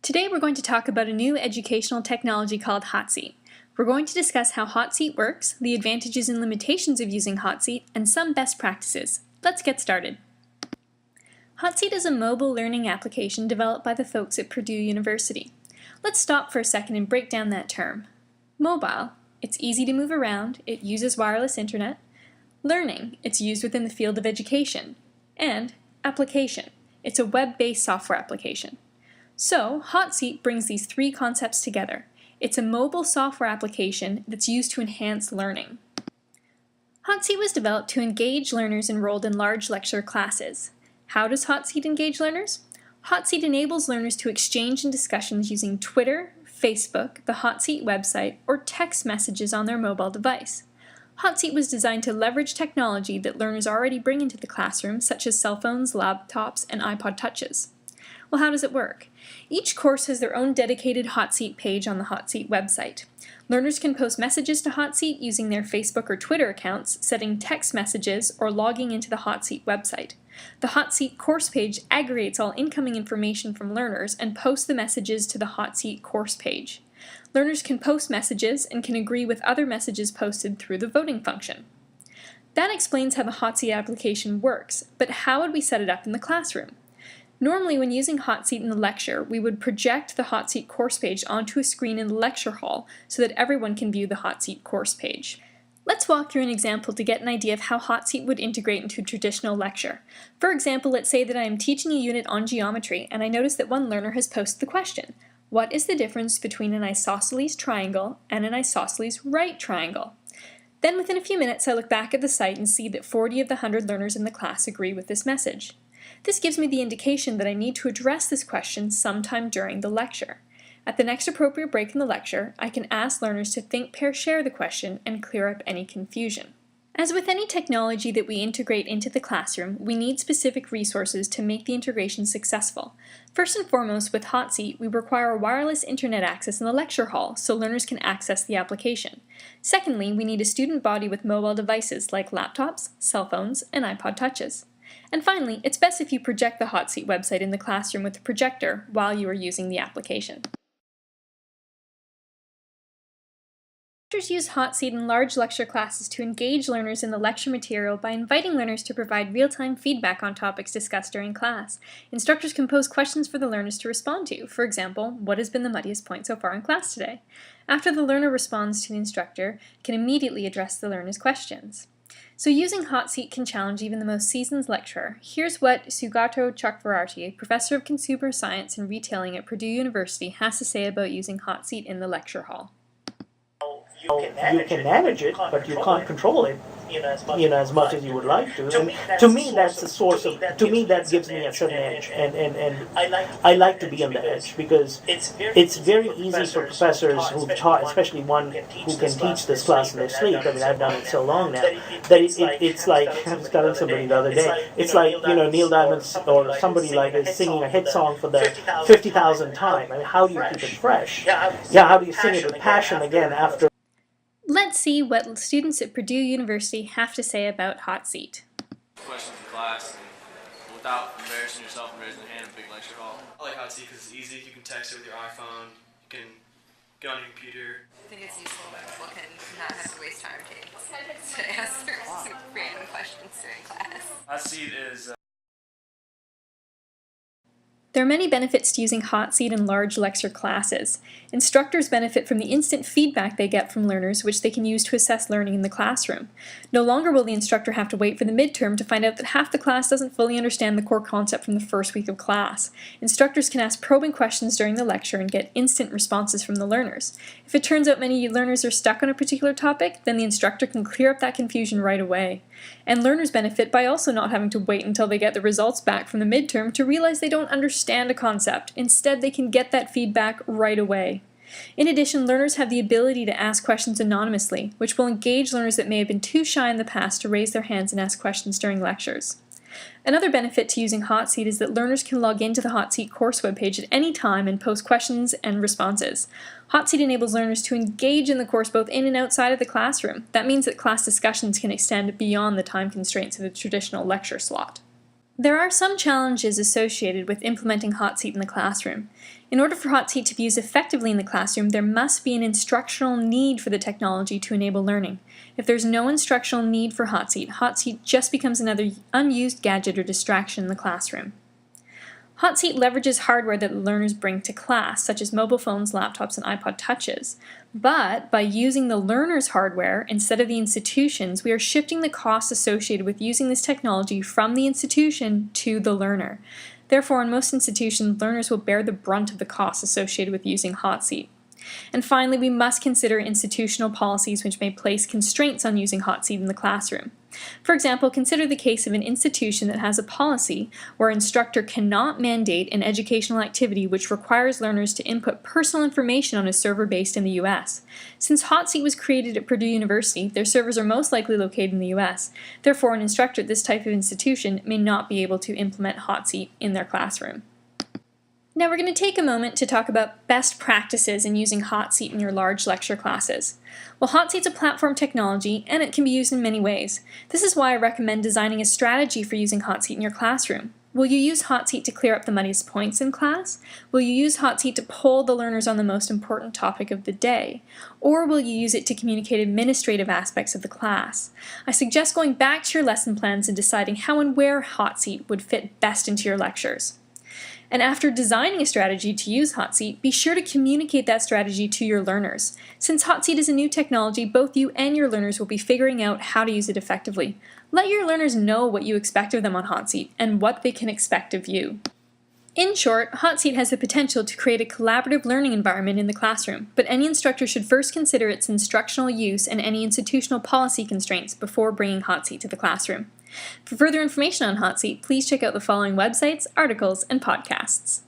Today we're going to talk about a new educational technology called HotSeat. We're going to discuss how HotSeat works, the advantages and limitations of using HotSeat, and some best practices. Let's get started. HotSeat is a mobile learning application developed by the folks at Purdue University. Let's stop for a second and break down that term. Mobile, it's easy to move around, it uses wireless internet. Learning, it's used within the field of education. And application, it's a web-based software application. So, HotSeat brings these three concepts together. It's a mobile software application that's used to enhance learning. HotSeat was developed to engage learners enrolled in large lecture classes. How does HotSeat engage learners? HotSeat enables learners to exchange in discussions using Twitter, Facebook, the HotSeat website, or text messages on their mobile device. HotSeat was designed to leverage technology that learners already bring into the classroom, such as cell phones, laptops, and iPod Touches. Well, how does it work? Each course has their own dedicated HotSeat page on the HotSeat website. Learners can post messages to HotSeat using their Facebook or Twitter accounts, setting text messages, or logging into the HotSeat website. The HotSeat course page aggregates all incoming information from learners and posts the messages to the HotSeat course page. Learners can post messages and can agree with other messages posted through the voting function. That explains how the HotSeat application works, but how would we set it up in the classroom? Normally, when using HotSeat in the lecture, we would project the HotSeat course page onto a screen in the lecture hall so that everyone can view the HotSeat course page. Let's walk through an example to get an idea of how HotSeat would integrate into a traditional lecture. For example, let's say that I am teaching a unit on geometry and I notice that one learner has posted the question, what is the difference between an isosceles triangle and an isosceles right triangle? Then within a few minutes I look back at the site and see that 40 of the 100 learners in the class agree with this message. This gives me the indication that I need to address this question sometime during the lecture. At the next appropriate break in the lecture, I can ask learners to think, pair, share the question and clear up any confusion. As with any technology that we integrate into the classroom, we need specific resources to make the integration successful. First and foremost, with HotSeat, we require wireless internet access in the lecture hall so learners can access the application. Secondly, we need a student body with mobile devices like laptops, cell phones, and iPod Touches. And finally, it's best if you project the HotSeat website in the classroom with a projector while you are using the application. Instructors use HotSeat in large lecture classes to engage learners in the lecture material by inviting learners to provide real-time feedback on topics discussed during class. Instructors can pose questions for the learners to respond to. For example, what has been the muddiest point so far in class today? After the learner responds to the instructor, can immediately address the learner's questions. So using HotSeat can challenge even the most seasoned lecturer. Here's what Sugato Chakravarti, professor of consumer science and retailing at Purdue University, has to say about using HotSeat in the lecture hall. You can manage it, but you can't control it, as much as you would like to. And to me, that's the source of. To me, that gives me a certain edge, and I like to be on the edge because it's very easy for professors who've taught, especially one who can teach this class in their sleep. I mean, I've done it so long now that it's like I was telling somebody the other day. It's like Neil Diamond or somebody like is singing a hit song for the 50,000th time. I mean, how do you keep it fresh? Yeah, how do you sing it with passion again after? Let's see what students at Purdue University have to say about HotSeat. Questions in class and without embarrassing yourself and raising your hand in a big lecture hall. I like HotSeat because it's easy. You can text it with your iPhone. You can get on your computer. I think it's useful when people can not have to waste time to answer random questions during class. HotSeat is There are many benefits to using HotSeat in large lecture classes. Instructors benefit from the instant feedback they get from learners, which they can use to assess learning in the classroom. No longer will the instructor have to wait for the midterm to find out that half the class doesn't fully understand the core concept from the first week of class. Instructors can ask probing questions during the lecture and get instant responses from the learners. If it turns out many learners are stuck on a particular topic, then the instructor can clear up that confusion right away. And learners benefit by also not having to wait until they get the results back from the midterm to realize they don't understand a concept. Instead, they can get that feedback right away. In addition, learners have the ability to ask questions anonymously, which will engage learners that may have been too shy in the past to raise their hands and ask questions during lectures. Another benefit to using HotSeat is that learners can log into the HotSeat course webpage at any time and post questions and responses. HotSeat enables learners to engage in the course both in and outside of the classroom. That means that class discussions can extend beyond the time constraints of the traditional lecture slot. There are some challenges associated with implementing HotSeat in the classroom. In order for HotSeat to be used effectively in the classroom, there must be an instructional need for the technology to enable learning. If there's no instructional need for HotSeat just becomes another unused gadget or distraction in the classroom. HotSeat leverages hardware that learners bring to class, such as mobile phones, laptops, and iPod Touches. But by using the learner's hardware instead of the institution's, we are shifting the costs associated with using this technology from the institution to the learner. Therefore, in most institutions, learners will bear the brunt of the costs associated with using HotSeat. And finally, we must consider institutional policies which may place constraints on using HotSeat in the classroom. For example, consider the case of an institution that has a policy where an instructor cannot mandate an educational activity which requires learners to input personal information on a server based in the US. Since HotSeat was created at Purdue University, their servers are most likely located in the US. Therefore, an instructor at this type of institution may not be able to implement HotSeat in their classroom. Now we're going to take a moment to talk about best practices in using HotSeat in your large lecture classes. Well, HotSeat's a platform technology and it can be used in many ways. This is why I recommend designing a strategy for using HotSeat in your classroom. Will you use HotSeat to clear up the muddiest points in class? Will you use HotSeat to poll the learners on the most important topic of the day? Or will you use it to communicate administrative aspects of the class? I suggest going back to your lesson plans and deciding how and where HotSeat would fit best into your lectures. And after designing a strategy to use HotSeat, be sure to communicate that strategy to your learners. Since HotSeat is a new technology, both you and your learners will be figuring out how to use it effectively. Let your learners know what you expect of them on HotSeat and what they can expect of you. In short, HotSeat has the potential to create a collaborative learning environment in the classroom, but any instructor should first consider its instructional use and any institutional policy constraints before bringing HotSeat to the classroom. For further information on HotSeat, please check out the following websites, articles, and podcasts.